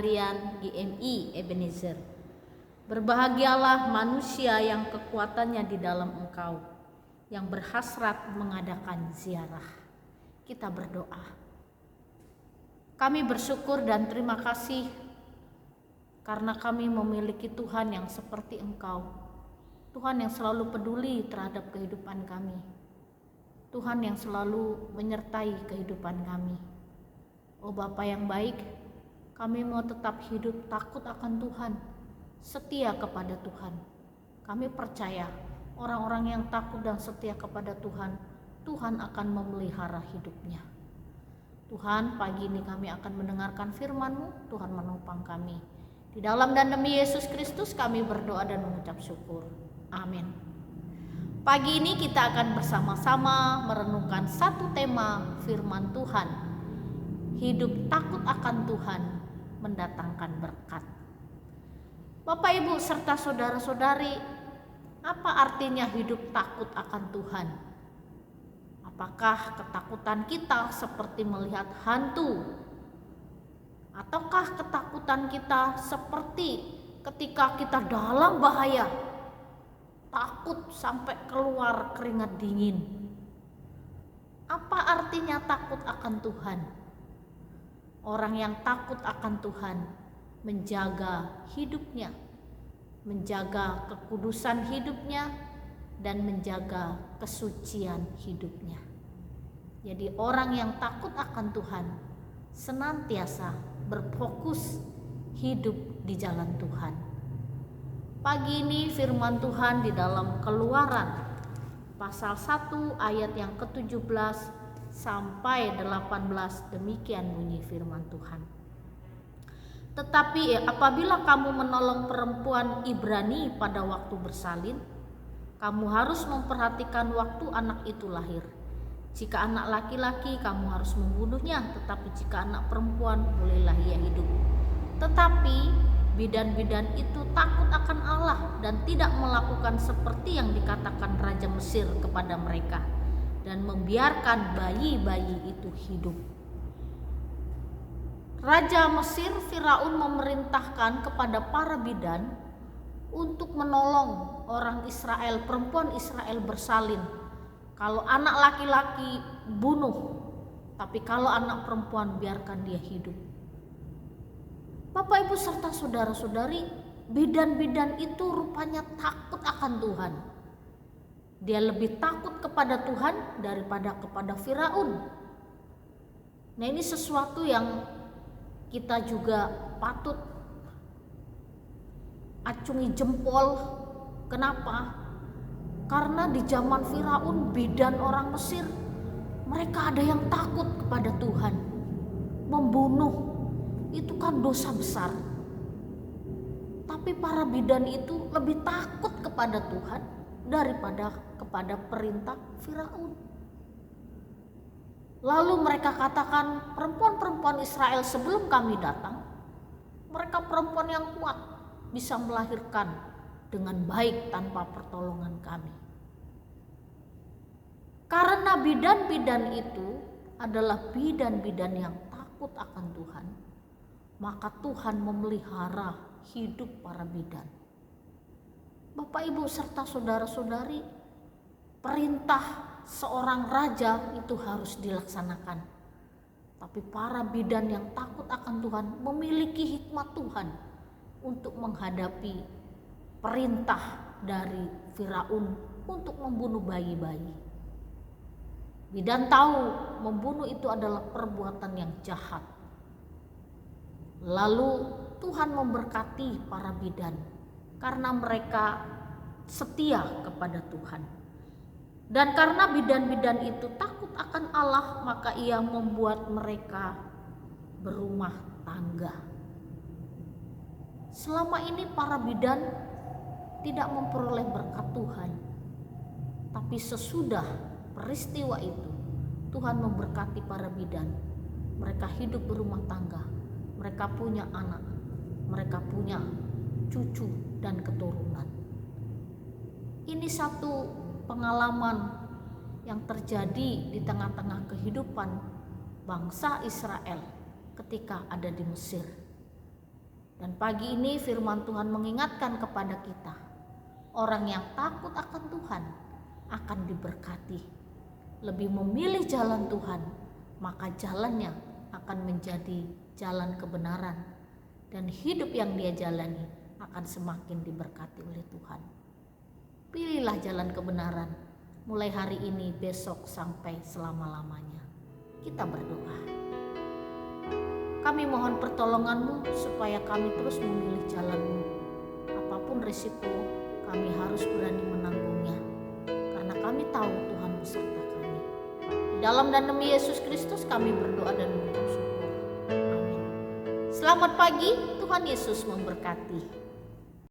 harian GMI Ebenezer. Berbahagialah manusia yang kekuatannya di dalam Engkau, yang berhasrat mengadakan ziarah. Kita berdoa. Kami bersyukur dan terima kasih karena kami memiliki Tuhan yang seperti Engkau. Tuhan yang selalu peduli terhadap kehidupan kami. Tuhan yang selalu menyertai kehidupan kami. Oh Bapa yang baik, kami mau tetap hidup takut akan Tuhan, setia kepada Tuhan. Kami percaya orang-orang yang takut dan setia kepada Tuhan, Tuhan akan memelihara hidupnya. Tuhan, pagi ini kami akan mendengarkan firman-Mu, Tuhan menopang kami. Di dalam dan demi Yesus Kristus kami berdoa dan mengucap syukur. Amin. Pagi ini kita akan bersama-sama merenungkan satu tema firman Tuhan. Hidup takut akan Tuhan mendatangkan berkat. Bapak, Ibu, serta saudara-saudari, apa artinya hidup takut akan Tuhan? Apakah ketakutan kita seperti melihat hantu? Ataukah ketakutan kita seperti ketika kita dalam bahaya, takut sampai keluar keringat dingin? Apa artinya takut akan Tuhan? Orang yang takut akan Tuhan menjaga hidupnya, menjaga kekudusan hidupnya, dan menjaga kesucian hidupnya. Jadi orang yang takut akan Tuhan senantiasa berfokus hidup di jalan Tuhan. Pagi ini firman Tuhan di dalam Keluaran pasal 1 ayat yang ke-17 sampai 18, demikian bunyi firman Tuhan. Tetapi apabila kamu menolong perempuan Ibrani pada waktu bersalin, kamu harus memperhatikan waktu anak itu lahir. Jika anak laki-laki, kamu harus membunuhnya, tetapi jika anak perempuan, bolehlah ia hidup. Tetapi bidan-bidan itu takut akan Allah dan tidak melakukan seperti yang dikatakan Raja Mesir kepada mereka, dan membiarkan bayi-bayi itu hidup. Raja Mesir Firaun memerintahkan kepada para bidan untuk menolong orang Israel, perempuan Israel bersalin. Kalau anak laki-laki bunuh, tapi kalau anak perempuan biarkan dia hidup. Bapak, Ibu, serta saudara-saudari, bidan-bidan itu rupanya takut akan Tuhan. Dia lebih takut kepada Tuhan daripada kepada Firaun. Nah, ini sesuatu yang kita juga patut acungi jempol. Kenapa? Karena di zaman Firaun, bidan orang Mesir, mereka ada yang takut kepada Tuhan. Membunuh itu kan dosa besar. Tapi para bidan itu lebih takut kepada Tuhan daripada kepada perintah Firaun. Lalu mereka katakan, perempuan-perempuan Israel sebelum kami datang, mereka perempuan yang kuat, bisa melahirkan dengan baik tanpa pertolongan kami. Karena bidan-bidan itu adalah bidan-bidan yang takut akan Tuhan, maka Tuhan memelihara hidup para bidan. Bapak, Ibu, serta saudara-saudari, perintah seorang raja itu harus dilaksanakan. Tapi para bidan yang takut akan Tuhan memiliki hikmat Tuhan untuk menghadapi perintah dari Firaun untuk membunuh bayi-bayi. Bidan tahu membunuh itu adalah perbuatan yang jahat. Lalu Tuhan memberkati para bidan karena mereka setia kepada Tuhan. Dan karena bidan-bidan itu takut akan Allah, maka ia membuat mereka berumah tangga. Selama ini para bidan tidak memperoleh berkat Tuhan. Tapi sesudah peristiwa itu, Tuhan memberkati para bidan. Mereka hidup berumah tangga, mereka punya anak, mereka punya cucu dan keturunan. Ini satu pengalaman yang terjadi di tengah-tengah kehidupan bangsa Israel ketika ada di Mesir. Dan pagi ini firman Tuhan mengingatkan kepada kita, orang yang takut akan Tuhan akan diberkati. Lebih memilih jalan Tuhan, maka jalannya akan menjadi jalan kebenaran. Dan hidup yang dia jalani akan semakin diberkati oleh Tuhan. Pilihlah jalan kebenaran, mulai hari ini, besok, sampai selama-lamanya. Kita berdoa. Kami mohon pertolongan-Mu supaya kami terus memilih jalan-Mu. Apapun risiko, kami harus berani menanggungnya. Karena kami tahu Tuhan beserta kami. Di dalam dan demi Yesus Kristus kami berdoa dan mengucap syukur. Amin. Selamat pagi, Tuhan Yesus memberkati.